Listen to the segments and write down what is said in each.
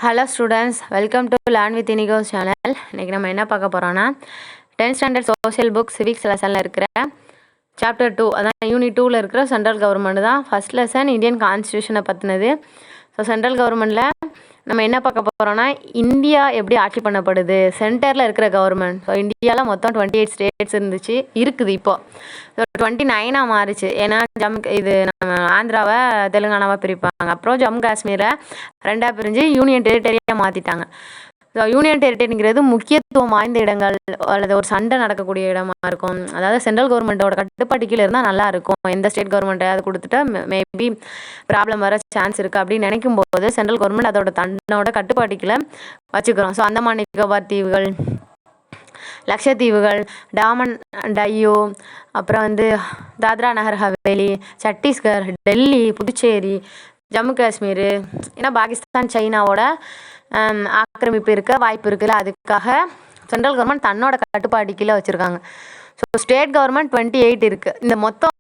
Hello students, welcome to learn with Inigo's channel. இன்றைக்கி நம்ம என்ன பார்க்க போகிறோன்னா 10th standard social book civics லெசனில் இருக்கிற சாப்டர் 2, அதான் யூனிட் 2ல் இருக்கிற சென்ட்ரல் கவர்மெண்ட் தான். ஃபஸ்ட் லெசன் இந்தியன் கான்ஸ்டியூஷனை பற்றினது. ஸோ சென்ட்ரல் கவர்மெண்ட்டில் நம்ம என்ன பார்க்க போகிறோன்னா, இந்தியா எப்படி ஆட்சி பண்ணப்படுது, சென்டரில் இருக்கிற கவர்மெண்ட். ஸோ இந்தியாவில் மொத்தம் 28 ஸ்டேட்ஸ் இருக்குது இப்போது. ஸோ 29 மாறிச்சு. ஏன்னா இது நம்ம ஆந்திராவை தெலுங்கானாவை பிரிப்பாங்க. அப்புறம் ஜம்மு காஷ்மீரை ரெண்டாக பிரிஞ்சு யூனியன் டெரிட்டரியாக மாற்றிட்டாங்க. ஸோ யூனியன் டெரிட்டரிங்கிறது முக்கியத்துவம் வாய்ந்த இடங்கள் அல்லது ஒரு சண்டை நடக்கக்கூடிய இடமா இருக்கும். அதாவது சென்ட்ரல் கவர்மெண்ட்டோட கட்டுப்பாட்டு கீழே இருந்தால் நல்லாயிருக்கும். எந்த ஸ்டேட் கவர்மெண்ட்டை அது கொடுத்துட்டா மேபி ப்ராப்ளம் வர சான்ஸ் இருக்குது அப்படின்னு நினைக்கும் போது சென்ட்ரல் கவர்மெண்ட் அதோட தன்னோட கட்டுப்பாட்டு கீழே வச்சுக்கிறோம். ஸோ அந்தமான் நிக்கோபார் தீவுகள், லக்ஷத்தீவுகள், டாமன் டையூ, அப்புறம் தாத்ரா நகர் ஹவேலி, சத்தீஸ்கர், டெல்லி, புதுச்சேரி, ஜம்மு காஷ்மீர். ஏன்னா பாகிஸ்தான் சைனாவோட ஆக்கிரமிப்பு இருக்க வாய்ப்பு இருக்குல்ல, அதுக்காக சென்ட்ரல் கவர்மெண்ட் தன்னோட கட்டுப்பாடு கீழே வச்சுருக்காங்க. ஸோ ஸ்டேட் கவர்மெண்ட் 28 இருக்குது. இந்த மொத்தம்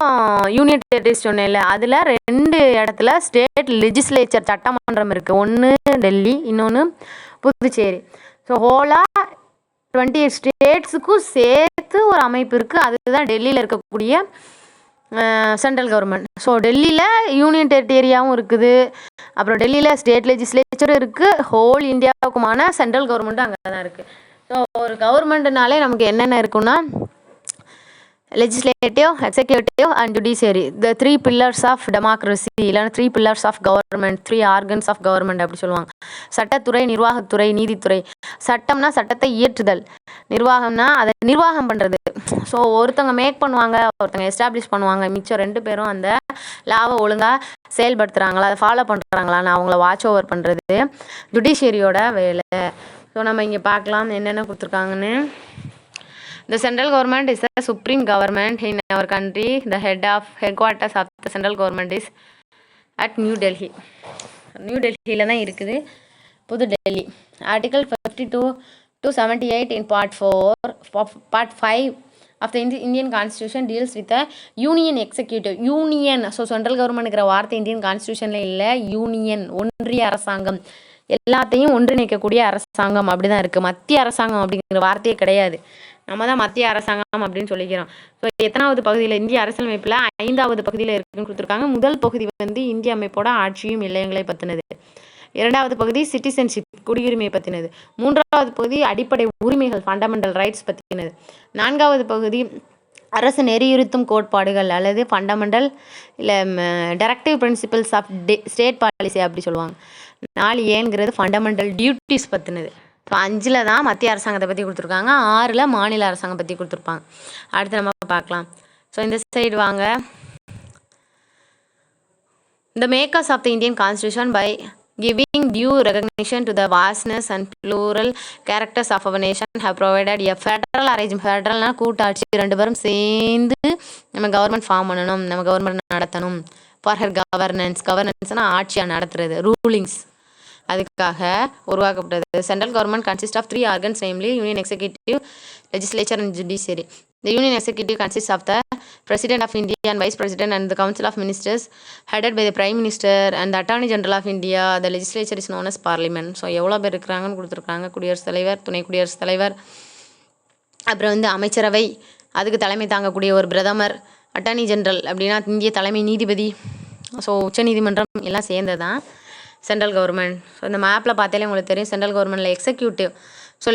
யூனியன் டெரிட்டரிஸ் சொன்னேன்ல, அதில் 2 இடத்துல ஸ்டேட் லெஜிஸ்லேச்சர் சட்டமன்றம் இருக்குது. ஒன்று டெல்லி, இன்னொன்று புதுச்சேரி. ஸோ ஹோலாக 28 ஸ்டேட்ஸுக்கும் சேர்த்து ஒரு அமைப்பு இருக்குது. அதுதான் டெல்லியில் இருக்கக்கூடிய சென்ட்ரல் கவர்மெண்ட். ஸோ டெல்லியில் யூனியன் டெரிட்டரியாகவும் இருக்குது, அப்புறம் டெல்லியில் ஸ்டேட் லெஜிஸ்லேச்சரும் இருக்குது. ஹோல் இந்தியாவுக்குமான சென்ட்ரல் கவர்மெண்ட்டும் அங்கே தான் இருக்குது. ஸோ ஒரு கவர்மெண்ட்னாலே நமக்கு என்னென்ன இருக்குன்னா, legislative, executive and judiciary, the 3 pillars of democracy, இல்லைன்னா 3 pillars of government, 3 organs of government அப்படி சொல்லுவாங்க. சட்டத்துறை, நிர்வாகத்துறை, நீதித்துறை. சட்டம்னா சட்டத்தை இயற்றுதல், நிர்வாகம்னா அதை நிர்வாகம் பண்ணுறது. ஸோ ஒருத்தவங்க மேக் பண்ணுவாங்க, ஒருத்தவங்க எஸ்டாப்ளிஷ் பண்ணுவாங்க, மிச்சம் 2 பேரும் அந்த லாவை ஒழுங்காக செயல்படுத்துகிறாங்களா, அதை ஃபாலோ பண்ணுறாங்களான்னு அவங்கள வாட்ச் ஓவர் பண்ணுறது ஜுடிஷியரியோட வேலை. ஸோ நம்ம இங்கே பார்க்கலாம் என்னென்ன கொடுத்துருக்காங்கன்னு. The central government is the supreme government in our country. The headquarters of the central government is at New Delhi. New Delhi தான் இருக்குது, புது Delhi. Article 52 to 78 in part 5 of the Indian Constitution deals with the union executive. Union, so central கவர்மெண்ட்ங்கிற வார்த்தை Indian கான்ஸ்டியூஷனில் இல்லை. Union, ஒன்றிய அரசாங்கம், எல்லாத்தையும் ஒன்றிணைக்கக்கூடிய அரசாங்கம் அப்படி தான் இருக்குது. மத்திய அரசாங்கம் அப்படிங்கிற வார்த்தையே கிடையாது. நம்ம தான் மத்திய அரசாங்கம் அப்படின்னு சொல்லிக்கிறோம். ஸோ எத்தனாவது பகுதியில், இந்திய அரசியலமைப்பில் 5வது பகுதியில் இருக்குன்னு கொடுத்துருக்காங்க. முதல் பகுதி இந்திய அமைப்போட ஆட்சியும் எல்லைகளை பற்றினது. 2வது பகுதி சிட்டிசன்ஷிப், குடியுரிமை பற்றினது. 3வது பகுதி அடிப்படை உரிமைகள், ஃபண்டமெண்டல் ரைட்ஸ் பற்றினது. 4வது பகுதி அரசு நெறியுறுத்தும் கோட்பாடுகள் அல்லது ஃபண்டமெண்டல் இல்லை directive principles of state policy அப்படி சொல்லுவாங்க. 4ஏங்கிறது ஃபண்டமெண்டல் டியூட்டிஸ் பற்றினது. இப்போ 5ல் தான் மத்திய அரசாங்கத்தை பற்றி கொடுத்துருக்காங்க, 6ல் மாநில அரசாங்கம் பற்றி கொடுத்துருப்பாங்க. அடுத்து நம்ம பார்க்கலாம். ஸோ இந்த சைடு வாங்க. The makers of the Indian Constitution, by giving due recognition to the vastness and plural characters of our nation, have provided a federal arrangement. ஃபெடரல்னா கூட்டாட்சி, 2 பேரும் சேர்ந்து நம்ம கவர்மெண்ட் ஃபார்ம் பண்ணணும், நம்ம கவர்மெண்ட் நடத்தணும். ஃபார் ஹர் கவர்னன்ஸ்னால் ஆட்சியாக நடத்துறது, ரூலிங்ஸ், அதுக்காக உருவாக்கப்பட்டது. Central government consist of 3 organs, namely union executive, legislature and judiciary. The union executive consists of the president of India and vice president and the council of ministers headed by the prime minister and the attorney general of India. The legislature is known as parliament. So எவ்வளோ பேர் இருக்கிறாங்கன்னு கொடுத்துருக்காங்க. குடியரசுத் தலைவர், துணை குடியரசுத் தலைவர், அப்புறம் அமைச்சரவை, அதுக்கு தலைமை தாங்கக்கூடிய ஒரு பிரதமர், அட்டார்னி ஜெனரல் அப்படின்னா இந்திய தலைமை நீதிபதி, ஸோ உச்ச நீதிமன்றம் எல்லாம் சேர்ந்தது தான் சென்ட்ரல் கவர்மெண்ட். ஸோ இந்த மேப்பில் பார்த்தாலே உங்களுக்கு தெரியும் சென்ட்ரல் கவர்மெண்ட்டில் எக்ஸிக்யூட்டிவ். ஸோ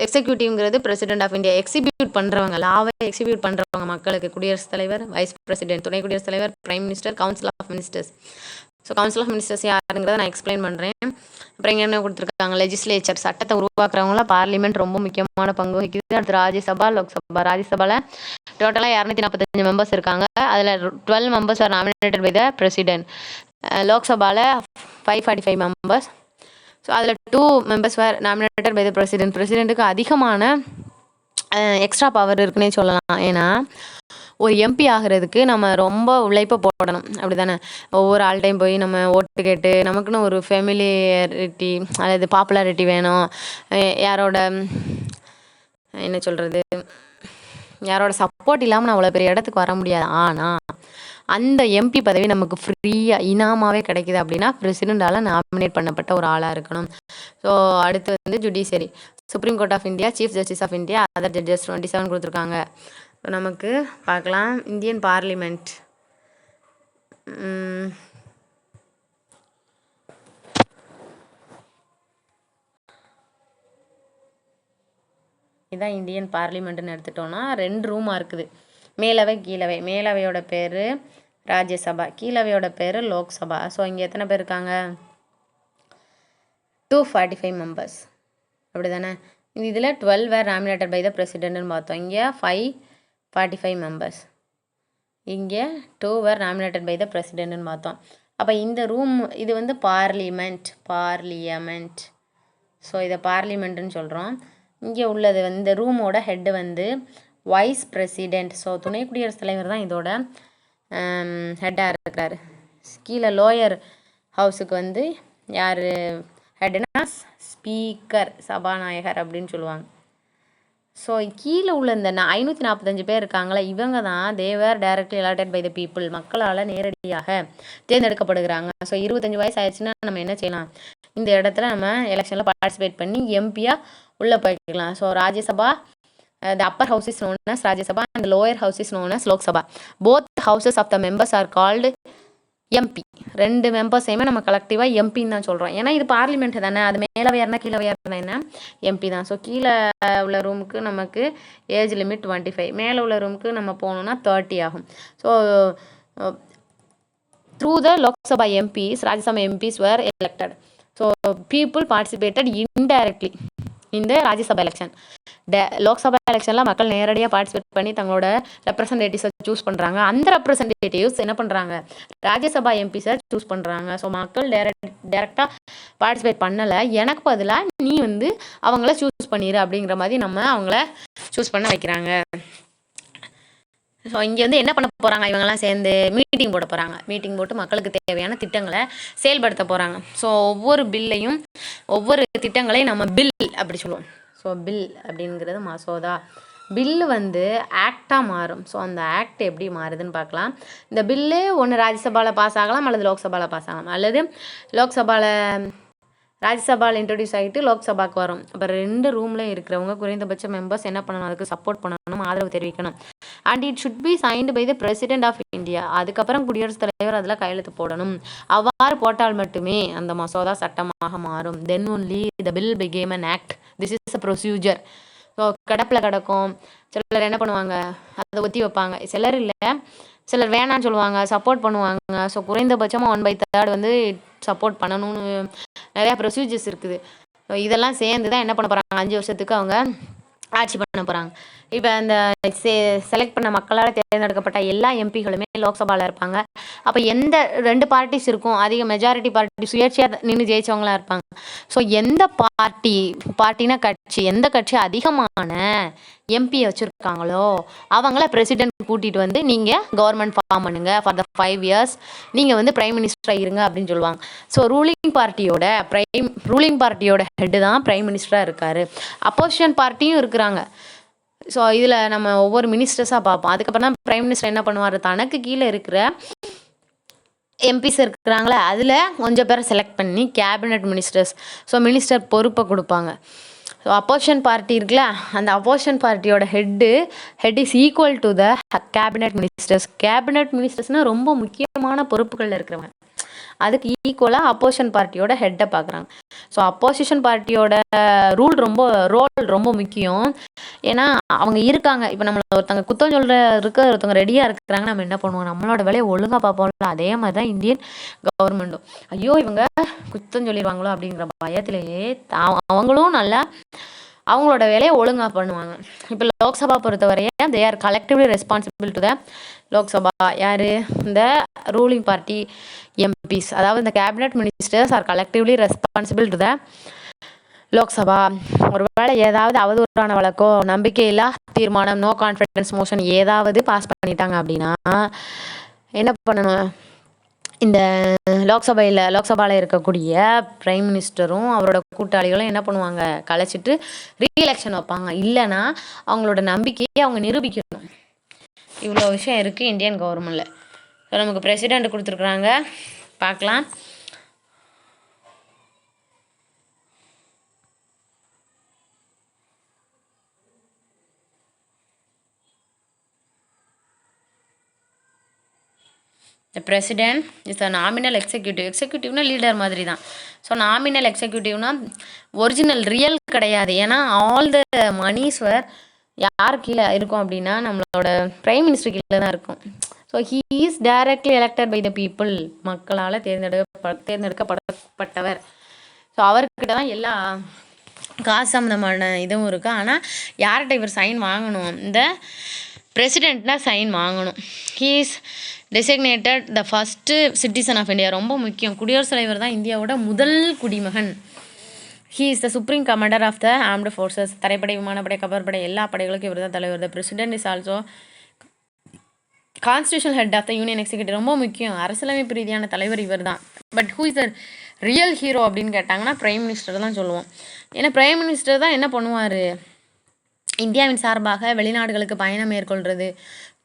எக்ஸிக்யூட்டிவ்ங்கிறது பிரசிடென்ட் ஆஃப் இந்தியா, எக்ஸிக்யூட் பண்ணுறவங்க, லாவை எக்ஸிக்யூட் பண்ணுறவங்க மக்களுக்கு. குடியரசுத் தலைவர், வைஸ் பிரசிடென்ட், துணை குடியரசுத் தலைவர், prime minister, council of ministers. So council of ministers யாருங்கிறத நான் எக்ஸ்பிளைன் பண்ணுறேன். அப்புறம் இங்கே என்ன கொடுத்துருக்காங்க, லெஜிஸ்லேச்சர், சட்டத்தை உருவாக்குறவங்கள பார்லிமெண்ட் ரொம்ப முக்கியமான பங்கு வகிக்குது. அடுத்து ராஜ்யசபா, லோக்சபா. ராஜ்யசபாவில் டோட்டலாக 245 மெம்பர்ஸ் இருக்காங்க. அதில் 12 members are nominated by the president. லோக்சபாவில் 545 மெம்பர்ஸ். ஸோ அதில் 2 members were nominated by the president. பிரசிடெண்ட்டுக்கு அதிகமான எக்ஸ்ட்ரா பவர் இருக்குன்னே சொல்லலாம். ஏன்னா ஒரு எம்பி ஆகிறதுக்கு நம்ம ரொம்ப உழைப்பை போடணும், அப்படி தானே? ஒவ்வொரு ஆள்டையும் போய் நம்ம ஓட்டு கேட்டு நமக்குன்னு ஒரு ஃபெமிலியாரிட்டி அல்லது பாப்புலாரிட்டி வேணும். யாரோட என்ன சொல்கிறது, யாரோட சப்போர்ட் இல்லாமல் நான் அவ்வளோ பெரிய இடத்துக்கு வர முடியாது. ஆனால் அந்த எம்பி பதவி நமக்கு ஃப்ரீயாக இனாமாவே கிடைக்குது அப்படின்னா பிரசிடெண்டால் நாமினேட் பண்ணப்பட்ட ஒரு ஆளாக இருக்கணும். ஸோ அடுத்து வந்து judiciary, supreme court of India, chief justice of India, other judges 27 கொடுத்துருக்காங்க. ஸோ நமக்கு பார்க்கலாம் இந்தியன் பார்லிமெண்ட். இதான் இந்தியன் பார்லிமெண்ட்டுன்னு எடுத்துட்டோன்னா 2 ரூமாக இருக்குது, மேலவை கீழவை. மேலவையோட பேர் ராஜ்யசபா, கீழவையோட பேர் லோக்சபா. ஸோ இங்கே எத்தனை பேர் இருக்காங்க? 245 மெம்பர்ஸ், அப்படி தானே? இதில் 12 வேர் நாமினேட்டட் பை த பிரசிடென்ட்னு பார்த்தோம். இங்கே 545 மெம்பர்ஸ், இங்கே 2 வேர் நாமினேட்டட் பை த பிரசிடென்ட்னு பார்த்தோம். அப்போ இந்த ரூம் இது வந்து பார்லிமெண்ட். ஸோ இதை பார்லிமெண்ட்டுன்னு சொல்கிறோம். இங்கே உள்ளது வந்து இந்த ரூமோட ஹெட்டு வந்து வைஸ் பிரசிடெண்ட். ஸோ துணை குடியரசுத் தலைவர் தான் இதோட ஹெட்டாக இருக்கிறாரு. கீழே லோயர் ஹவுஸுக்கு வந்து யார் ஹெட்னா ஸ்பீக்கர், சபாநாயகர் அப்படின்னு சொல்லுவாங்க. ஸோ கீழே உள்ள இந்த 545 பேர் இருக்காங்களே, இவங்க தான் they were directly elected by the people, மக்களால் நேரடியாக தேர்ந்தெடுக்கப்படுகிறாங்க. ஸோ 25 வயசு ஆயிடுச்சுன்னா நம்ம என்ன செய்யலாம்? இந்த இடத்துல நம்ம எலெக்ஷனில் பார்ட்டிசிபேட் பண்ணி எம்பியாக உள்ளே போய்க்கலாம். So Rajya Sabha, the upper house is known as Rajya Sabha and the lower house is known as Lok Sabha. Both houses of the members are called MP. 2 மெம்பர்ஸையுமே நம்ம கலெக்டிவாக எம்பின்னு தான் சொல்கிறோம். ஏன்னா இது பார்லிமெண்ட் தானே, அது மேலவையாருனா கீழவையாருனா என்ன, எம்பி தான். ஸோ கீழே உள்ள ரூமுக்கு நமக்கு ஏஜ் லிமிட் 25, மேலே உள்ள ரூமுக்கு நம்ம போகணுன்னா 30 ஆகும். So through the Lok Sabha MPs, Rajya Sabha MPs were elected. So people participated indirectly in the Rajya Sabha election. Lok Sabha எலெக்ஷனில் மக்கள் நேரடியாக பார்ட்டிசிபேட் பண்ணி தங்களோட ரெப்ரசன்டேட்டிவ்ஸை சூஸ் பண்ணுறாங்க. அந்த ரெப்ரசன்டேட்டிவ்ஸ் என்ன பண்ணுறாங்க? ராஜ்யசபா எம்பிஸை சூஸ் பண்ணுறாங்க. ஸோ மக்கள் டேரெக்டாக பார்ட்டிசிபேட் பண்ணலை, எனக்கு பதிலாக நீ வந்து அவங்கள சூஸ் பண்ணிடு அப்படிங்கிற மாதிரி நம்ம அவங்கள சூஸ் பண்ண வைக்கிறாங்க. ஸோ இங்கே வந்து என்ன பண்ண போகிறாங்க? இவங்கெல்லாம் சேர்ந்து மீட்டிங் போட போகிறாங்க. மீட்டிங் போட்டு மக்களுக்கு தேவையான திட்டங்களை செயல்படுத்த போகிறாங்க. ஸோ ஒவ்வொரு பில்லையும், ஒவ்வொரு திட்டங்களையும் நம்ம பில் அப்படி சொல்லுவோம். ஸோ பில் அப்படிங்கிறது மசோதா. பில்லு வந்து ஆக்டாக மாறும். ஸோ அந்த ஆக்ட் எப்படி மாறுதுன்னு பார்க்கலாம். இந்த பில்லு ஒன்று ராஜ்யசபாவில் பாஸ் ஆகலாம், அல்லது லோக்சபாவில் பாஸ் ஆகலாம், அல்லது ராஜ்யசபாவில் இன்ட்ரடியூஸ் ஆகிட்டு லோக்சபாவுக்கு வரும். அப்போ 2 ரூம்லையும் இருக்கிறவங்க குறைந்தபட்ச மெம்பர்ஸ் என்ன பண்ணணும்? அதுக்கு சப்போர்ட் பண்ணணும், ஆதரவு தெரிவிக்கணும். And it should be signed by the president of India. அதுக்கப்புறம் குடியரசுத் தலைவர் அதில் கையெழுத்து போடணும். அவ்வாறு போட்டால் மட்டுமே அந்த மசோதா சட்டமாக மாறும். Then only the bill became an act. This is a procedure. So கிடப்பில் கிடக்கும். சிலர் என்ன பண்ணுவாங்க? அதை ஒத்தி வைப்பாங்க. சிலர் இல்லை, சிலர் வேணான்னு சொல்லுவாங்க, சப்போர்ட் பண்ணுவாங்க. ஸோ குறைந்தபட்சமாக 1/3 வந்து சப்போர்ட் பண்ணணும்னு நிறையா ப்ரொசீஜர்ஸ் இருக்குது. ஸோ இதெல்லாம் சேர்ந்து தான் என்ன பண்ண போகிறாங்க? 5 வருஷத்துக்கு அவங்க ஆட்சி பண்ண போகிறாங்க. இப்போ அந்த செலக்ட் பண்ண மக்களால் தேர்ந்தெடுக்கப்பட்ட எல்லா எம்பிகளுமே லோக்சபாவில் இருப்பாங்க. அப்போ எந்த 2 பார்ட்டிஸ் இருக்கும்? அதிக மெஜாரிட்டி பார்ட்டி சுயேட்சையாக நின்று ஜெயிச்சவங்களாம் இருப்பாங்க. ஸோ எந்த பார்ட்டினா கட்சி, எந்த கட்சி அதிகமான எம்பியை வச்சுருக்காங்களோ அவங்கள பிரசிடென்ட் கூட்டிகிட்டு வந்து நீங்கள் கவர்மெண்ட் ஃபார்ம் பண்ணுங்கள், ஃபார் த 5 years நீங்கள் வந்து பிரைம் மினிஸ்டராக இருங்க அப்படின்னு சொல்லுவாங்க. ஸோ ரூலிங் பார்ட்டியோட ஹெட்டு தான் பிரைம் மினிஸ்டராக இருக்கார். அப்போசிஷன் பார்ட்டியும் இருக்கிறாங்க. ஸோ இதில் நம்ம ஒவ்வொரு மினிஸ்டர்ஸாக பார்ப்போம். அதுக்கப்புறம் தான் பிரைம் மினிஸ்டர் என்ன பண்ணுவார்? தனக்கு கீழே இருக்கிற எம்பிஸ் இருக்கிறாங்களே அதில் கொஞ்சம் பேரை செலக்ட் பண்ணி கேபினட் மினிஸ்டர்ஸ், ஸோ மினிஸ்டர் பொறுப்பை கொடுப்பாங்க. ஸோ அப்போசிஷன் பார்ட்டி இருக்குல்ல, அந்த அப்போசிஷன் பார்ட்டியோட head is equal to the cabinet ministers. Cabinet மினிஸ்டர்ஸ்னால் ரொம்ப முக்கியமான பொறுப்புகளில் இருக்கிறவங்க. அதுக்கு ஈக்குவலாக அப்போசிஷன் பார்ட்டியோட ஹெட்டை பார்க்குறாங்க. ஸோ அப்போசிஷன் பார்ட்டியோட ரோல் ரொம்ப முக்கியம். ஏன்னா அவங்க இருக்காங்க. இப்போ நம்மளை ஒருத்தவங்க குத்தம் ஒருத்தவங்க ரெடியாக இருக்கிறாங்க, நம்ம என்ன பண்ணுவோம்? நம்மளோட வேலையை ஒழுங்காக பார்ப்போம்ல. அதே மாதிரி தான் இந்தியன் கவர்மெண்ட்டும். ஐயோ இவங்க குத்தம் சொல்லிடுவாங்களோ அப்படிங்கிற பயத்திலேயே அவங்களும் நல்லா அவங்களோட வேலையை ஒழுங்காக பண்ணுவாங்க. இப்போ லோக்சபா பொறுத்தவரையே they are collectively responsible to the Lok Sabha. யார்? இந்த ரூலிங் பார்ட்டி எம்பிஸ், அதாவது இந்த cabinet ministers are collectively responsible to the Lok Sabha. ஒருவேளை ஏதாவது அவதூறான வழக்கோ, நம்பிக்கையில்லா தீர்மானம், நோ கான்ஃபிடன்ஸ் மோஷன் ஏதாவது பாஸ் பண்ணிட்டாங்க அப்படின்னா என்ன பண்ணணும்? இந்த லோக்சபாவில் இருக்கக்கூடிய பிரைம் மினிஸ்டரும் அவரோட கூட்டாளிகளும் என்ன பண்ணுவாங்க? கலைச்சிட்டு ரீஎலெக்ஷன் வைப்பாங்க. இல்லைன்னா அவங்களோட நம்பிக்கையை அவங்க நிரூபிக்கணும். இவ்வளோ விஷயம் இருக்குது இந்தியன் கவர்மெண்ட்டில். ஸோ நமக்கு பிரசிடெண்ட் கொடுத்துருக்குறாங்க, பார்க்கலாம். The president is a nominal executive. எக்ஸிக்யூட்டிவ்னா லீடர் மாதிரி தான். ஸோ நாமினல் எக்ஸிக்யூட்டிவ்னா ஒரிஜினல் ரியல் கிடையாது. ஏன்னா ஆல் த மணிஸ் வேர் யார் கீழே இருக்கும் அப்படின்னா நம்மளோட பிரைம் மினிஸ்டர் கீழே தான் இருக்கும். So he is directly elected by the people, மக்களால் தேர்ந்தெடுக்கப்பட்டவர். ஸோ அவர்கிட்ட தான் எல்லா காசு சம்மந்தமான இதுவும் இருக்குது. ஆனால் யார்கிட்ட இவர் சைன் வாங்கணும்? இந்த பிரசிடெண்ட்னா சைன் வாங்கணும். He is designated the first citizen of India. ரொம்ப முக்கியம், குடியரசுத் தலைவர் தான் இந்தியாவோட முதல் குடிமகன். He is the supreme commander of the armed forces. தரைப்படை, விமானப்படை, கப்பற்படை எல்லா படைகளுக்கும் இவர் தான் தலைவர். The president is also constitutional head of the union executive. ரொம்ப முக்கியம், அரசியலமைப்பு ரீதியான தலைவர் இவர் தான். But who is the real hero அப்படின்னு கேட்டாங்கன்னா பிரைம் மினிஸ்டர் தான் சொல்லுவோம். ஏன்னா பிரைம் மினிஸ்டர் தான் என்ன பண்ணுவார், இந்தியாவின் சார்பாக வெளிநாடுகளுக்கு பயணம் மேற்கொள்கிறது,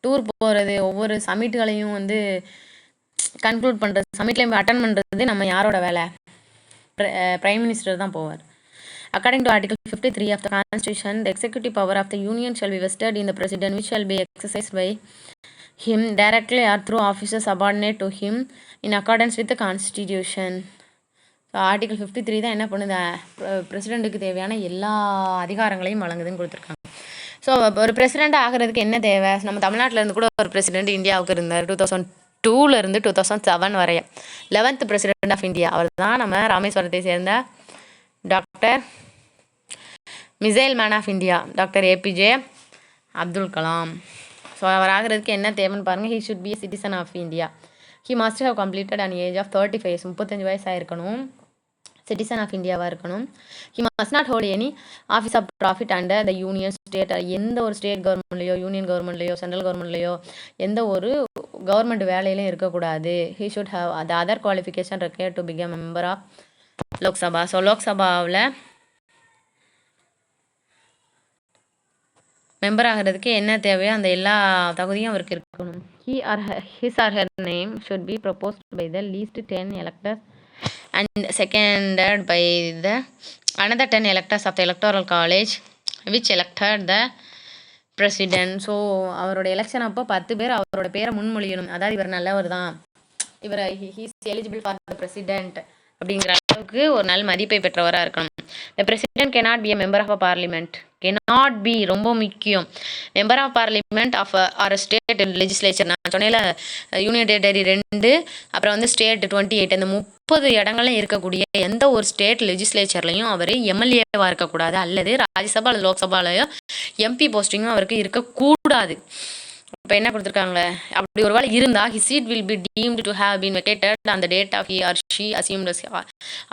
டூர் போகிறது, ஒவ்வொரு சமிட்டுகளையும் வந்து கன்க்ளூட் பண்ணுறது, சமிட்லையும் அட்டன் பண்ணுறது நம்ம யாரோட வேலை? பிரைம் மினிஸ்டர் தான் போவார். According to Article 53 of the Constitution, the executive power of the Union shall be vested in the President, which shall be exercised by him directly or through officers subordinate to him in accordance with the Constitution. So article 53 தான் என்ன பண்ணுது, பிரசிடெண்ட்டுக்கு தேவையான எல்லா அதிகாரங்களையும் வழங்குதுன்னு கொடுத்துருக்காங்க. So ஒரு president ஆகிறதுக்கு என்ன தேவை? நம்ம தமிழ்நாட்டிலேருந்து கூட ஒரு பிரசிடெண்ட் இந்தியாவுக்கு இருந்தார் 2002 2007 வரைய. 11th பிரசிடெண்ட் ஆஃப் இந்தியா அவர் தான். நம்ம ராமேஸ்வரத்தை சேர்ந்த doctor missile man of India doctor APJ Abdul Kalam. So அவர் ஆகிறதுக்கு என்ன தேவைன்னு பாருங்கள். He should be a citizen of India. He must have completed an age of 35 35 வயசாக இருக்கணும், சிட்டிசன் ஆஃப் இந்தியாவாக இருக்கணும். He must not hold any office of profit under the union state. எந்த ஒரு ஸ்டேட் கவர்மெண்ட்லையோ, யூனியன் கவர்மெண்ட்லையோ, சென்ட்ரல் கவர்மெண்ட்லையோ எந்த ஒரு கவர்மெண்ட் வேலையிலையும் இருக்கக்கூடாது. He should have the other qualification required to become member of Lok Sabha. So லோக்சபாவில் மெம்பர் ஆகிறதுக்கு என்ன தேவையோ அந்த எல்லா தகுதியும் அவருக்கு இருக்கணும். His or her name should be proposed by the least 10 electors and seconded by the another 10 electors of the electoral college which elected the president. So அவரோட எலெக்ஷன் அப்போ 10 பேர் அவரோட பேரை முன்மொழியணும். அதாவது இவர் நல்லவர் தான், இவர் he's eligible for the president அப்படிங்கிற அளவுக்கு ஒரு நல்ல மதிப்பை பெற்றவராக இருக்கணும். The president cannot be a member of a parliament. cannot be ரொம்ப முக்கியம். Member of parliament of or state legislature. நான் சொன்னேன்ல, யூனியன் டெரிட்டரி 2, அப்புறம் வந்து ஸ்டேட் 28, அந்த 30 இடங்கள்லையும் இருக்கக்கூடிய எந்த ஒரு ஸ்டேட் லெஜிஸ்லேச்சர்லையும் அவர் எம்எல்ஏவாக இருக்கக்கூடாது, அல்லது ராஜ்யசபா அல்லது லோக்சபாலையோ எம்பி போஸ்டிங்கும் அவருக்கு இருக்கக்கூடாது. இப்போ என்ன கொடுத்துருக்காங்க, அப்படி ஒரு வேளை இருந்தால் his seat will be deemed to have been vacated on the date of he or she assumed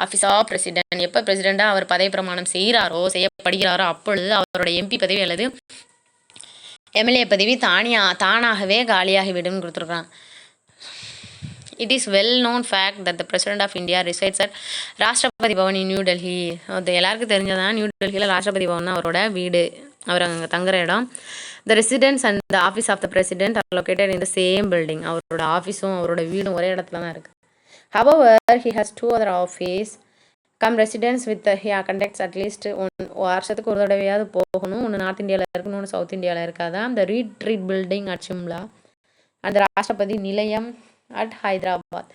office of president. எப்போ பிரசிடெண்ட்டாக அவர் பதவி பிரமாணம் செய்யப்படுகிறாரோ அப்பொழுது அவரோட எம்பி பதவி அல்லது எம்எல்ஏ பதவி தானாகவே காலியாகிவிடும் கொடுத்துருக்காங்க. It is well known fact that the President of India resides at Rashtrapati Pawan in New Delhi. அது எல்லாருக்கும் தெரிஞ்சதான், நியூ டெல்லியில் ராஷ்டிரபதி பவன் அவரோட வீடு, அவர் அங்கே தங்குற இடம். The residence and the office of the president are located in the same building. அவரோட ஆஃபீஸும் அவரோட வீடும் ஒரே இடத்துல தான் இருக்குது. However, he has 2 other office come residence with he conducts at least வருஷத்துக்கு ஒரு தடவையாவது போகணும். ஒன்று நார்த் இந்தியாவில் இருக்கணும், ஒன்று சவுத் இந்தியாவில் இருக்காதான். The retreat building at Shimla and the ராஷ்டிரபதி நிலையம் at ஹைதராபாத்.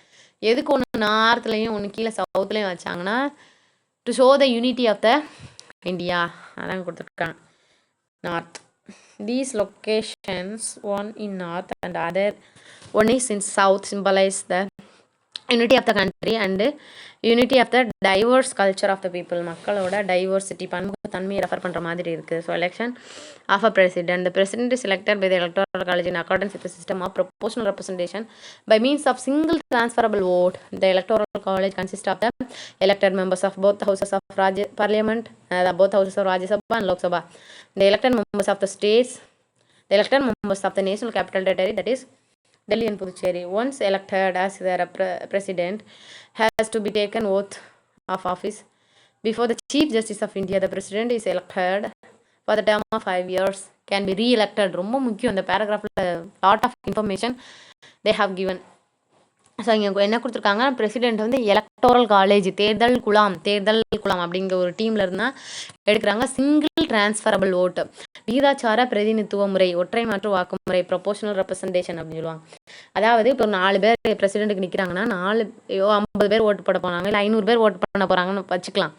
எதுக்கு ஒன்று நார்த்லேயும் ஒன்று கீழே சவுத்துலேயும் வச்சாங்கன்னா to show the unity of the India, அதான் கொடுத்துருக்காங்க. North, these locations, one in north and other one is in south, symbolize the unity of the country and unity of the diverse culture of the people. மக்களோட diversity, பன்முகத்தன்மையை refer பண்ணுற மாதிரி இருக்குது. So election of a president. The president is elected by the electoral college in accordance with the system of proportional representation by means of single transferable vote. The electoral college consists of the elected members of both houses of parliament, both houses of Rajya Sabha and Lok Sabha. The elected members of the states, the elected members of the national capital territory, that is Delhi and Puducherry. Once elected as their president, has to be taken oath of office before the Chief Justice of India. The president is elected for the term of 5 years, can be re-elected. ரொம்ப முக்கியம், இந்த பேராகிராஃபில் lot of information they have given. So இங்கே என்ன கொடுத்துருக்காங்க, president வந்து electoral college தேர்தல் குழாம் அப்படிங்கிற ஒரு டீமில் இருந்தால் எடுக்கிறாங்க. சிங்கிள் டிரான்ஸ்ஃபரபிள் ஓட்டு, விகிதாச்சார பிரதிநிதித்துவ முறை, ஒற்றை மாற்று வாக்குமுறை, ப்ரொபோஷனல் ரெப்ரசன்டேஷன் அப்படின்னு சொல்லுவாங்க. அதாவது இப்போ 4 பேர் பிரசிடென்ட்டுக்கு நிற்கிறாங்கன்னா 50 பேர் ஓட்டு போட போனாங்க, இல்லை 500 பேர் ஓட்டு பண்ண போகிறாங்கன்னு வச்சுக்கலாம்.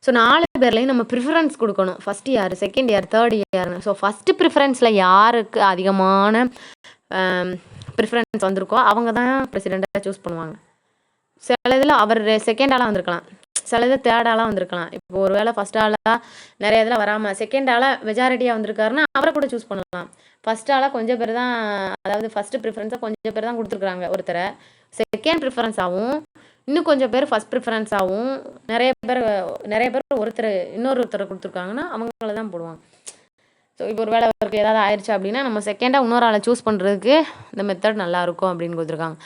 ஸோ 4 பேர்லையும் நம்ம ப்ரிஃபரன்ஸ் கொடுக்கணும். ஃபஸ்ட் யார், செகண்ட் யார், தேர்ட் யாருன்னு. ஸோ ஃபஸ்ட்டு ப்ரிஃபரன்ஸில் யாருக்கு அதிகமான ப்ரிஃபரன்ஸ் வந்திருக்கோ அவங்க தான் பிரசிடெண்ட்டாக சூஸ் பண்ணுவாங்க. சில இதில் அவர் செகண்ட் ஆளாக வந்திருக்கலாம், சில இது தேர்ட் ஆளாக வந்திருக்கலாம். இப்போ ஒரு வேளை ஃபஸ்ட் ஆளாக நிறைய இதில் வராமல் செகண்ட் ஆளாக மெஜாரிட்டியாக வந்திருக்காருன்னா அவரை கூட சூஸ் பண்ணலாம். ஃபஸ்ட் ஆளாக கொஞ்சம் பேர் தான், அதாவது ஃபஸ்ட்டு ப்ரிஃபரன்ஸாக கொஞ்சம் பேர் தான் கொடுத்துருக்குறாங்க ஒருத்தரை, செகண்ட் ப்ரிஃபரன்ஸாகவும் இன்னும் கொஞ்சம் பேர் ஃபஸ்ட் ப்ரிஃபரன்ஸாகவும் நிறைய பேர் இன்னொருத்தரை கொடுத்துருக்காங்கன்னா அவங்கள தான் போடுவாங்க. ஸோ இப்போ ஒரு வேளை அவருக்கு ஏதாவது ஆயிடுச்சு அப்படின்னா நம்ம செகண்டாக இன்னொரு ஆளை சூஸ் பண்ணுறதுக்கு இந்த மெத்தட் நல்லாயிருக்கும் அப்படின்னு கொடுத்துருக்காங்க.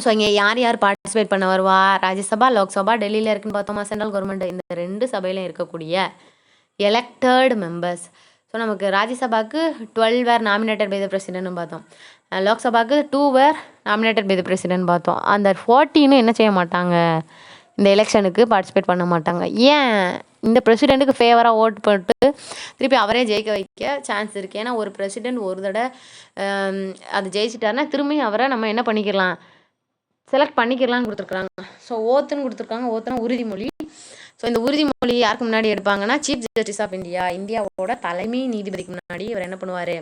ஸோ இங்கே யார் யார் பார்ட்டிசிபேட் பண்ண வருவா, ராஜ்யசபா, லோக்சபா, டெல்லியில் இருக்குன்னு பார்த்தோமா, சென்ட்ரல் கவர்மெண்ட், இந்த 2 சபையிலும் இருக்கக்கூடிய எலெக்டட் மெம்பர்ஸ். ஸோ நமக்கு ராஜ்யசபாவுக்கு 12 வேர் நாமினேட்டட் பை த பிரசிடென்ட்னு பார்த்தோம், லோக்சபாவுக்கு 2 வேர் நாமினேட்டட் பை த பிரசிடென்ட் பார்த்தோம். அந்த 14 என்ன செய்ய மாட்டாங்க, இந்த எலெக்ஷனுக்கு பார்ட்டிசிபேட் பண்ண மாட்டாங்க. ஏன், இந்த பிரசிடெண்ட்டுக்கு ஃபேவராக ஓட் போட்டு திருப்பி அவரே ஜெயிக்க வைக்க சான்ஸ் இருக்குது. ஏன்னா ஒரு பிரசிடெண்ட் ஒரு தடவை அது ஜெயிச்சிட்டாருன்னா திரும்பி அவரை நம்ம என்ன பண்ணிக்கலாம், செலக்ட் பண்ணிக்கலாம்னு கொடுத்துருக்குறாங்க. ஸோ ஓத்துன்னு கொடுத்துருக்காங்க. ஓத்துனா உறுதிமொழி. ஸோ இந்த உறுதிமொழி யாருக்கு முன்னாடி எடுப்பாங்கன்னா சீஃப் ஜஸ்டிஸ் ஆஃப் இந்தியாவோட தலைமை நீதிபதிக்கு முன்னாடி இவர் என்ன பண்ணுவார்,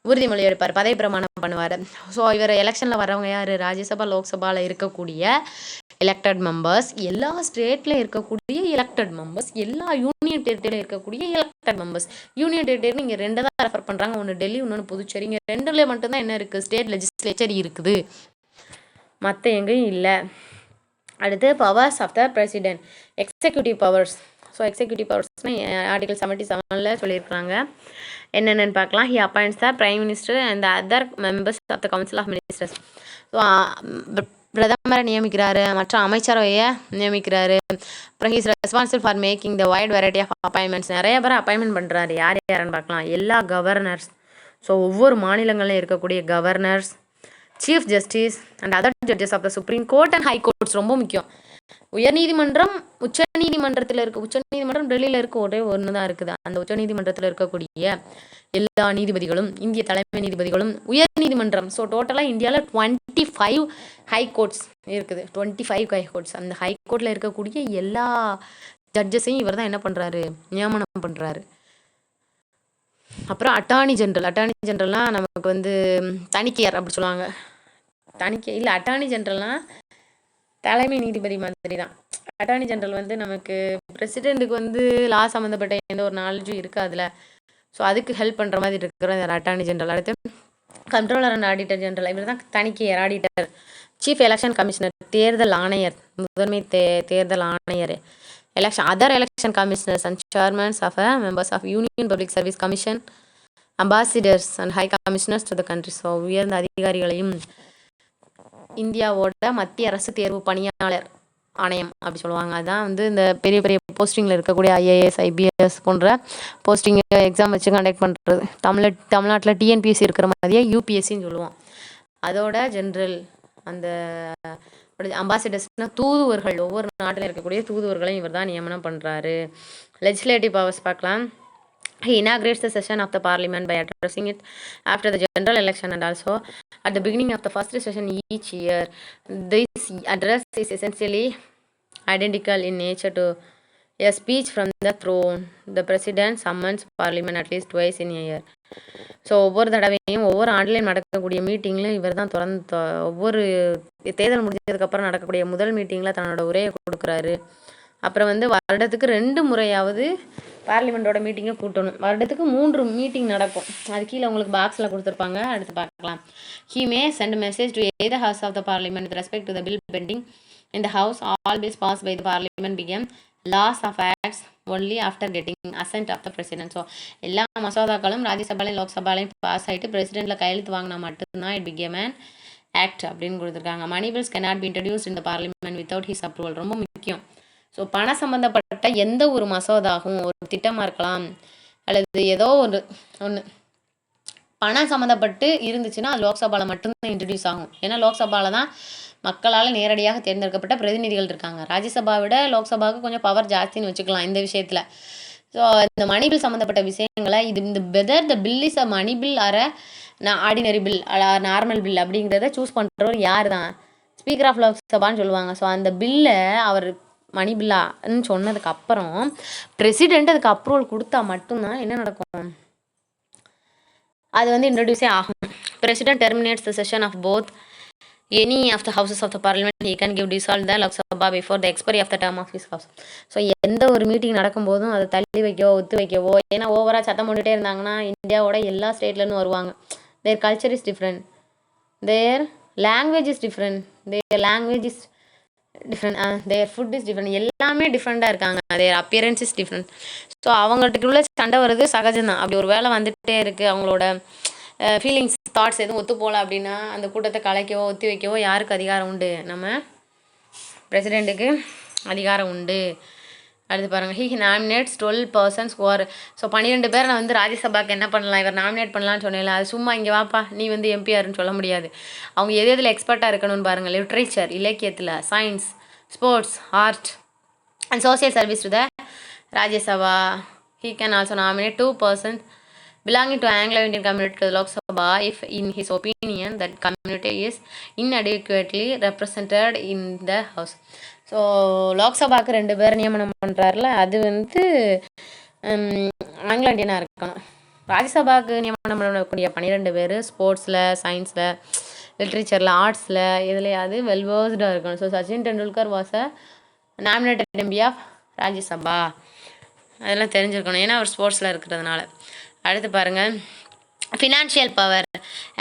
உறுதிமொழி எடுப்பார், பதவி பிரமாணம் பண்ணுவார். ஸோ இவர் எலெக்ஷனில் வரவங்க யார், ராஜ்யசபா லோக்சபாவில் இருக்கக்கூடிய எலெக்டட் மெம்பர்ஸ், எல்லா ஸ்டேட்டில் இருக்கக்கூடிய எலெக்டட் மெம்பர்ஸ், எல்லா யூனியன் டெரிட்டரியில் இருக்கக்கூடிய எலெக்டட் மெம்பர்ஸ். யூனியன் டெரிட்டரி இங்கே 2 தான் ரெஃபர் பண்ணுறாங்க, ஒன்று டெல்லி, இன்னொன்று புதுச்சேரி. இங்கே 2ல் மட்டும்தான் என்ன இருக்குது, ஸ்டேட் லெஜிஸ்லேச்சர் இருக்குது, மற்ற எங்கேயும் இல்லை. அடுத்து powers of the president, executive powers. So executive பவர்ஸ்னால் ஆர்டிகல் 77 சொல்லியிருக்காங்க. என்னென்னு பார்க்கலாம். He appoints the prime minister and other members of the council of ministers. So பிரதமரை நியமிக்கிறாரு, மற்ற அமைச்சரவையை நியமிக்கிறாரு. அப்புறம் he's responsible for making the wide variety of appointments. நிறைய பேர் அப்பாயின்மெண்ட் பண்ணுறாரு. யார் யாருன்னு பார்க்கலாம். எல்லா கவர்னர்ஸ், ஸோ ஒவ்வொரு மாநிலங்களில் இருக்கக்கூடிய governors, chief justice and other judges of the supreme court and high courts. ரொம்ப முக்கியம். உயர்நீதிமன்றம், உச்சநீதிமன்றம் டெல்லியில் இருக்க ஒரே ஒன்று தான் இருக்குது. அந்த உச்சநீதிமன்றத்தில் இருக்கக்கூடிய எல்லா நீதிபதிகளும், இந்திய தலைமை நீதிபதிகளும், உயர்நீதிமன்றம். ஸோ டோட்டலாக இந்தியாவில் 25 ஹை கோர்ட்ஸ் இருக்குது. 25 ஹை கோர்ட்ஸ். அந்த ஹை கோர்ட்டில் இருக்கக்கூடிய எல்லா ஜட்ஜஸையும் இவர் தான் என்ன பண்ணுறாரு, நியமனம் பண்ணுறாரு. அப்புறம் அட்டார்னி ஜென்ரல்னால் நமக்கு வந்து தணிக்கையார் அப்படி சொல்லுவாங்க. அட்டார்னி ஜென்ரல்னால் தலைமை நீதிபதி மாதிரி தான். அட்டார்னி ஜென்ரல் வந்து நமக்கு பிரசிடெண்ட்டுக்கு வந்து லா சம்மந்தப்பட்ட எந்த ஒரு நாலேஜும் இருக்காதுல. ஸோ அதுக்கு ஹெல்ப் பண்ணுற மாதிரி இருக்கிற அட்டார்னி ஜென்ரல். அடுத்து கண்ட்ரோலர் அண்ட் ஆடிட்டர் ஜென்ரல், இவர் தான் தணிக்கையர், ஆடிட்டர். சீஃப் எலெக்ஷன் கமிஷனர், தேர்தல் ஆணையர், முதன்மை தேர்தல் ஆணையர். Other election commissioners and chairmans of members of union public service commission, ambassadors and high commissioners to the country. So உயர்ந்த அதிகாரிகளையும் இந்தியாவோட மத்திய அரசு தேர்வு பணியாளர் ஆணையம் அப்படி சொல்லுவாங்க. அதுதான் வந்து இந்த பெரிய பெரிய போஸ்டிங்கில் இருக்கக்கூடிய IAS IPS போன்ற போஸ்டிங் எக்ஸாம் வச்சு கண்டக்ட் பண்ணுறது. தமிழ்நாட்டில் TNPSC இருக்கிற மாதிரியே UPSCன்னு சொல்லுவோம். அதோட ஜென்ரல் அந்த அம்பாசிடர்ஸ்னால் தூதுவர்கள், ஒவ்வொரு நாட்டில் இருக்கக்கூடிய தூதுவர்களையும் இவர் தான் நியமனம் பண்ணுறாரு. லெஜிஸ்லேட்டிவ் பவர்ஸ் பார்க்கலாம். He inaugurates the session of the parliament by addressing it after the general election and also at the beginning of the first session each year. This address is essentially identical in nature to a speech from the throne. The president summons parliament at least twice in a year. So ஒவ்வொரு தடவையும் ஒவ்வொரு ஆண்டுலையும் நடக்கக்கூடிய மீட்டிங்லையும் இவர் தான் ஒவ்வொரு தேர்தல் முடிஞ்சதுக்கப்புறம் நடக்கக்கூடிய முதல் மீட்டிங்கில் தன்னோட உரையை கொடுக்குறாரு. அப்புறம் வந்து வருடத்துக்கு 2 முறையாவது பார்லிமெண்ட்டோட மீட்டிங்கை கூட்டணும். வருடத்துக்கு 3 மீட்டிங் நடக்கும். அது கீழே உங்களுக்கு பாக்ஸில் கொடுத்துருப்பாங்க, அடுத்து பார்க்கலாம். He may send message to either house of the parliament with respect to the bill pending in the house. All bills passed by the parliament became laws of acts only after getting assent of the president. So எல்லா மசோதாக்களும் ராஜ்யசபாலையும் லோக்சபாலையும் pass ஆகிட்டு பிரசிடெண்ட்டில் கையெழுத்து வாங்கினா மட்டும்தான் it became an act அப்படின்னு கொடுத்துருக்காங்க. Money bills cannot be introduced in the parliament without his approval. ரொம்ப முக்கியம். So பண சம்மந்தப்பட்ட எந்த ஒரு மசோதாகும், ஒரு திட்டமாக இருக்கலாம் அல்லது ஏதோ ஒன்று பணம் சம்மந்தப்பட்டு இருந்துச்சுன்னா அது லோக்சபாவில் மட்டும்தான் இன்ட்ரடியூஸ் ஆகும். ஏன்னா லோக்சபாவில் தான் மக்களால் நேரடியாக தேர்ந்தெடுக்கப்பட்ட பிரதிநிதிகள் இருக்காங்க. ராஜ்யசபா விட லோக்சபாவுக்கு கொஞ்சம் பவர் ஜாஸ்தின்னு வச்சுக்கலாம் இந்த விஷயத்தில். ஸோ இந்த மணி பில் சம்மந்தப்பட்ட விஷயங்களை இந்த whether the bill is a money bill or ordinary bill normal bill அப்படிங்கிறத சூஸ் பண்ணுறவர் யார் தான்? ஸ்பீக்கர் ஆஃப் லோக்சபான்னு சொல்லுவாங்க. ஸோ அந்த பில்லை அவர் மணி பில்லான்னு சொன்னதுக்கு அப்புறம் பிரசிடெண்ட் அதுக்கு அப்ரூவல் கொடுத்தா மட்டும்தான் என்ன நடக்கும், அது வந்து இன்ட்ரடியூஸே ஆகும். President terminates the session of both any of the houses of the parliament. He can give dissolve the Lok Sabha before the expiry of the term of his house. So எந்த ஒரு மீட்டிங் நடக்கும்போதும் அதை தள்ளி வைக்கவோ ஒத்து வைக்கவோ, ஏன்னா ஓவராக சத்தம் போட்டுகிட்டே இருந்தாங்கன்னா இந்தியாவோட எல்லா ஸ்டேட்லேருந்து வருவாங்க. Their culture is different, their language is different, their food is different, எல்லாமே டிஃப்ரெண்ட்டாக இருக்காங்க. Their appearance is different. So அவங்கள்ட்டுக்குள்ள சண்டை வருது சகஜம்தான். அப்படி ஒரு வேலை வந்துகிட்டே இருக்குது, அவங்களோட ஃபீலிங்ஸ் தாட்ஸ் எதுவும் ஒத்து போகல அப்படின்னா அந்த கூட்டத்தை கலைக்கவோ ஒத்தி வைக்கவோ யாருக்கு அதிகாரம் உண்டு? நம்ம பிரசிடெண்ட்டுக்கு அதிகாரம் உண்டு. அடுத்து பாருங்கள், he nominates 12 persons who are. So 12 பேரை நான் வந்து ராஜ்யசபாக்கு என்ன பண்ணலாம், இவர் நாமினேட் பண்ணலான்னு சொன்னேன். அது சும்மா இங்கே வாப்பா நீ வந்து எம்பிஆர்னு சொல்ல முடியாது. அவங்க எதில் எக்ஸ்பர்ட்டாக இருக்கணும்னு பாருங்கள். லிட்ரேச்சர், இலக்கியத்தில், science, sports, art and social service to the Rajya Sabha. He can also nominate 2 persons belonging to Anglo-Indian community to the Lok Sabha if in his opinion that community is inadequately represented in the house. So லோக்சபாவுக்கு 2 பேர் நியமனம் பண்ணுறாருல, அது வந்து Anglo இண்டியனாக இருக்கணும். ராஜ்யசபாவுக்கு நியமனம் பண்ணக்கூடிய 12 பேர் ஸ்போர்ட்ஸில், சயின்ஸில், லிட்ரேச்சரில், ஆர்ட்ஸில் எதுலையாவது வெல்வர்ஸ்டாக இருக்கணும். So Sachin Tendulkar was a nominated MP of Rajya Sabha. அதெல்லாம் தெரிஞ்சிருக்கணும், ஏன்னா அவர் ஸ்போர்ட்ஸில் இருக்கிறதுனால. அடுத்து பாருங்கள், financial power.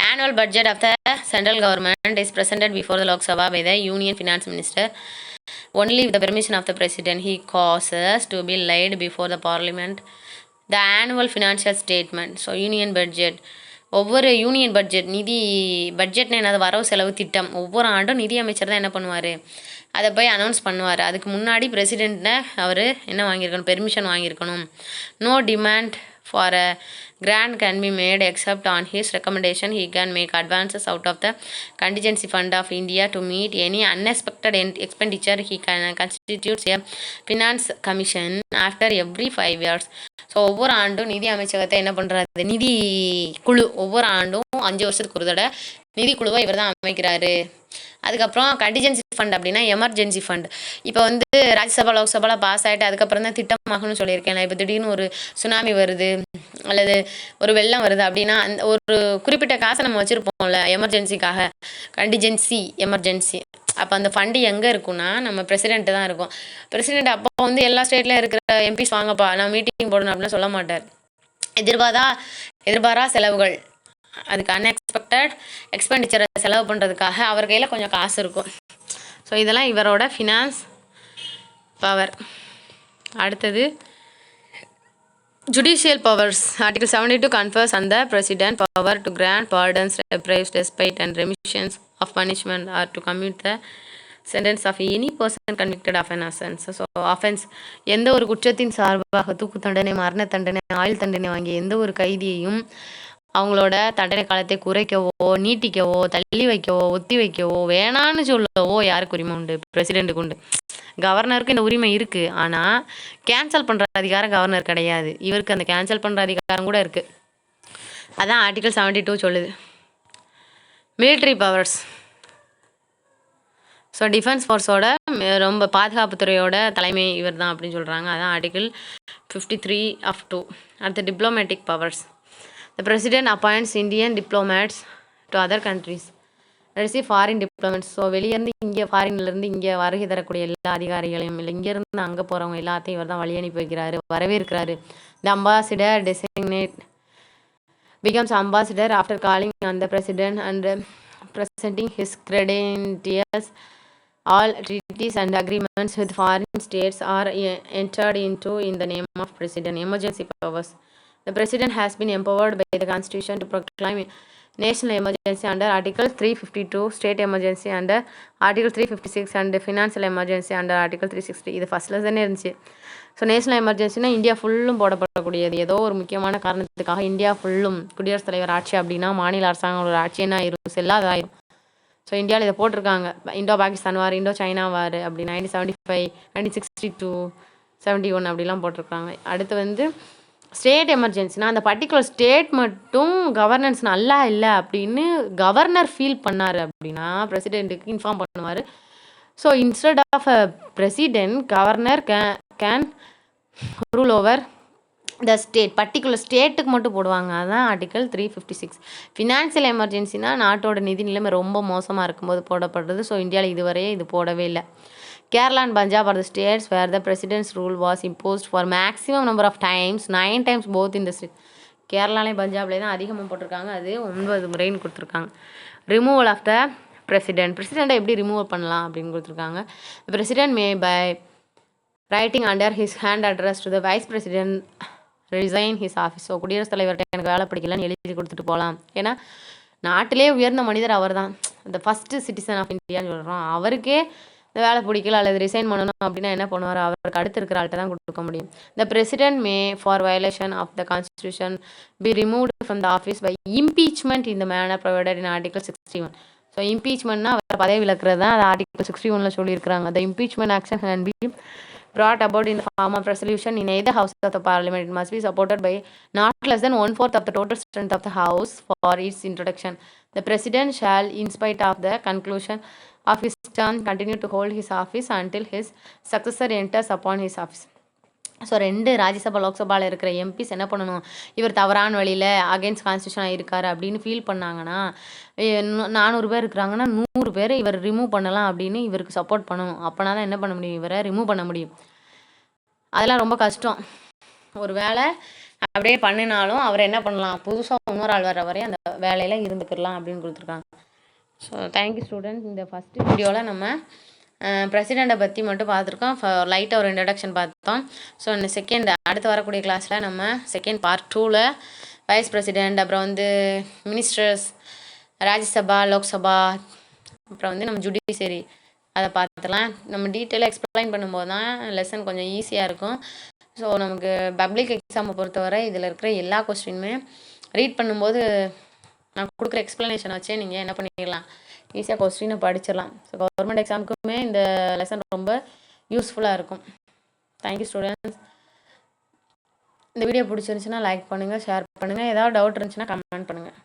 Annual budget of the central government is presented before the Lok Sabha by the Union Finance Minister only with the permission of the President. He causes to be laid before the Parliament the annual financial statement. So union budget, ஒவ்வொரு union budget பட்ஜெட்னு என்னது, வரவு செலவு திட்டம், ஒவ்வொரு ஆண்டும் நிதி அமைச்சர் தான் என்ன பண்ணுவார், அதை போய் அனௌன்ஸ் பண்ணுவார். அதுக்கு முன்னாடி பிரசிடெண்ட்டை அவர் என்ன வாங்கியிருக்கணும், பெர்மிஷன் வாங்கியிருக்கணும். No demand for a grant can be made except on his recommendation. He can make advances out of the contingency fund of India to meet any unexpected expenditure. He can constitutes a finance commission after every 5 years. So ஒவ்வொரு ஆண்டும் நிதி அமைச்சகத்தை என்ன பண்ணுறாரு, நிதி குழு ஒவ்வொரு ஆண்டும் 5 வருஷத்துக்கு ஒரு தடவை நிதி குழுவை இவர் தான் அமைக்கிறாரு. அதுக்கப்புறம் கண்டிஜென்சி ஃபண்ட் அப்படின்னா எமர்ஜென்சி ஃபண்ட். இப்போ வந்து ராஜ்யசபா லோக்சபாவில் பாஸ் ஆகிட்டு அதுக்கப்புறம் தான் திட்டமாகணும்னு சொல்லியிருக்கேன். இப்போ திடீர்னு ஒரு சுனாமி வருது அல்லது ஒரு வெள்ளம் வருது அப்படின்னா அந்த ஒரு குறிப்பிட்ட காசை நம்ம வச்சுருப்போம்ல எமர்ஜென்சிக்காக, கண்டிஜென்சி எமர்ஜென்சி. அப்போ அந்த ஃபண்டு எங்கே இருக்குன்னா நம்ம பிரசிடெண்ட்டு தான் இருக்கும். பிரசிடெண்ட் அப்போ வந்து எல்லா ஸ்டேட்லையும் இருக்கிற எம்பிஸ் வாங்கப்பா நான் மீட்டிங் போடணும் அப்படின்னு சொல்ல மாட்டார். எதிர்பாரா செலவுகள், அதுக்கு அன்எக்ஸ்பெக்டட் எக்ஸ்பெண்டிச்சரை செலவு பண்ணுறதுக்காக அவர் கையில் கொஞ்சம் காசு இருக்கும். ஸோ இதெல்லாம் இவரோட ஃபினான்ஸ் பவர். அடுத்தது judicial powers. Article 72 confers on the president power to grant pardons, reprieves, respite and remissions of punishment or to commute the sentence of any person convicted of an offense. So offence, எந்த ஒரு குற்றத்தின் சார்பாக தூக்கு தண்டனை, மரண தண்டனை, ஆயுள் தண்டனை வாங்கிய எந்த ஒரு கைதியையும் அவங்களோட தண்டனை காலத்தை குறைக்கவோ, நீட்டிக்கவோ, தள்ளி வைக்கவோ, ஒத்தி வைக்கவோ, வேணான்னு சொல்லவோ யாருக்கு உரிமை உண்டு? பிரசிடெண்ட்டுக்கு உண்டு. கவர்னருக்கு இந்த உரிமை இருக்குது, ஆனால் கேன்சல் பண்ணுற அதிகாரம் கவர்னர் கிடையாது. இவருக்கு அந்த கேன்சல் பண்ணுற அதிகாரம் கூட இருக்குது. அதான் ஆர்டிகல் 72 சொல்லுது. Military powers. ஸோ டிஃபென்ஸ் ஃபோர்ஸோட ரொம்ப பாதுகாப்புத்துறையோட தலைமை இவர் தான் அப்படின்னு சொல்கிறாங்க. அதான் ஆர்டிகல் 53(2). அடுத்து diplomatic powers. The president appoints Indian diplomats to other countries. receive foreign diplomats. So வெளியேருந்து இங்கே, ஃபாரின்லேருந்து இங்கே வருகை தரக்கூடிய எல்லா அதிகாரிகளையும், இல்லை இங்கேருந்து அங்கே போகிறவங்க எல்லாத்தையும் இவர் தான் வழி அனுப்பி வைக்கிறாரு, வரவேற்கிறாரு. The ambassador designate becomes ambassador after calling on the president and presenting his credentials. All treaties and agreements with foreign states are entered into in the name of president. Emergency powers. The president has been empowered by the constitution to proclaim national emergency under Article 352, state emergency under Article 356 and financial emergency under Article 360. இது first லெசனே இருந்துச்சு. So national எமர்ஜென்சினா India ஃபுல்லும் போடப்படக்கூடியது. ஏதோ ஒரு முக்கியமான காரணத்துக்காக India ஃபுல்லும் குடியரசுத் தலைவர் ஆட்சி அப்படின்னா மாநில அரசாங்கங்களோட ஆட்சி என்ன ஆயிரும், செல்லாதாயிரும். ஸோ இந்தியாவில் இதை போட்டிருக்காங்க. இந்தோ பாகிஸ்தான் வார், இந்தோ சைனா வார் அப்படி 1975, 1962, 71 அப்படிலாம் போட்டிருக்காங்க. அடுத்து வந்து ஸ்டேட் எமர்ஜென்சினா அந்த பர்டிகுலர் ஸ்டேட் மட்டும் கவர்னன்ஸ் நல்லா இல்லை அப்படின்னு கவர்னர் ஃபீல் பண்ணார் அப்படின்னா பிரசிடென்ட்டுக்கு இன்ஃபார்ம் பண்ணுவார். So instead of a president, governor can rule over the state. Particular ஸ்டேட்டுக்கு மட்டும் போடுவாங்க. அதுதான் ஆர்டிகல் 356. ஃபினான்சியல் எமர்ஜென்சினா நாட்டோட நிதி நிலைமை ரொம்ப மோசமாக இருக்கும்போது போடப்படுறது. ஸோ இந்தியாவில் இதுவரையே இது போடவே இல்லை. Kerala and Punjab are the states where the president's rule was imposed for maximum number of times 9 times both இந்த ஸ்டேட். கேரளாலையும் பஞ்சாப்லேயும் தான் அதிகமாக போட்டிருக்காங்க. அது 9 முறைன்னு கொடுத்துருக்காங்க. ரிமூவல் ஆஃப் த பிரசிடெண்ட்டை எப்படி ரிமூவ் பண்ணலாம் அப்படின்னு கொடுத்துருக்காங்க. President may by writing under his hand address to the vice president resign his office. So குடியரசுத் தலைவர்கிட்ட எனக்கு வேலை பிடிக்கலன்னு எழுதி கொடுத்துட்டு போகலாம். ஏன்னா நாட்டிலே உயர்ந்த மனிதர் அவர் தான், இந்த ஃபஸ்ட்டு சிட்டிசன் ஆஃப் இந்தியான்னு சொல்கிறோம். அவருக்கே இந்த வேலை பிடிக்கல அல்லது ரிசைன் பண்ணணும் அப்படின்னா என்ன பண்ணுவார், அவருக்கு அடுத்து இருக்கிற ஆள்கிட்ட தான் கொடுக்க முடியும். The president may for violation of the constitution be removed from the office by impeachment in the manner provided in article 61. So இம்பீச்மெண்ட்னா அவர் பதவி விலக்கிறது தான். அது ஆர்டிகல் 61 சொல்லியிருக்கிறாங்க. The impeachment action can be brought about in the form of resolution in either house of the parliament. It must be supported by not less than 1/4 of the total strength of the house for its introduction. The president shall, in spite of the conclusion of his term, continue to hold his office until his successor enters upon his office. So 2 Rajya Sabha லோக்சபாவில் இருக்கிற MPs என்ன பண்ணணும், இவர் தவறான வழியில் against கான்ஸ்டியூஷனாக இருக்கார் அப்படின்னு feel பண்ணாங்கன்னா 400 பேர் இருக்கிறாங்கன்னா 100 பேர் இவர் ரிமூவ் பண்ணலாம் அப்படின்னு இவருக்கு சப்போர்ட் பண்ணணும். அப்போனா தான் என்ன பண்ண முடியும், இவரை ரிமூவ் பண்ண முடியும். அதெல்லாம் ரொம்ப கஷ்டம். ஒரு வேலை அப்படியே பண்ணினாலும் அவர் என்ன பண்ணலாம், புதுசாக இன்னொரு ஆள் வர வரையும் அந்த வேலையில் இருந்துக்கிடலாம் அப்படின்னு கொடுத்துருக்காங்க. So thank you students. இந்த ஃபஸ்ட்டு வீடியோவில் நம்ம பிரசிடெண்ட்டை பற்றி மட்டும் பார்த்துருக்கோம். லைட்டாக ஒரு இன்ட்ரடக்ஷன் பார்த்தோம். ஸோ இந்த செகண்ட் அடுத்து வரக்கூடிய கிளாஸில் நம்ம செகண்ட் பார்ட் 2ல் வைஸ் பிரசிடெண்ட், அப்புறம் வந்து மினிஸ்டர்ஸ், ராஜ்யசபா, லோக்சபா, அப்புறம் வந்து நம்ம ஜுடிஷியரி அதை பார்த்துலாம். நம்ம டீட்டெயிலாக எக்ஸ்பிளைன் பண்ணும்போது தான் லெசன் கொஞ்சம் ஈஸியாக இருக்கும். ஸோ நமக்கு பப்ளிக் எக்ஸாமை பொறுத்தவரை இதில் இருக்கிற எல்லா கொஸ்டினுமே ரீட் பண்ணும்போது நான் கொடுக்குற எக்ஸ்ப்ளனேஷனை வச்சே நீங்கள் என்ன பண்ணிடலாம், ஈஸியாக கொஸ்டினை படிச்சிடலாம். ஸோ கவர்மெண்ட் எக்ஸாமுக்குமே இந்த லெசன் ரொம்ப யூஸ்ஃபுல்லாக இருக்கும். Thank you students. இந்த வீடியோ பிடிச்சிருந்துச்சுன்னா லைக் பண்ணுங்கள், ஷேர் பண்ணுங்கள். ஏதாவது டவுட் இருந்துச்சுன்னா கமெண்ட் பண்ணுங்கள்.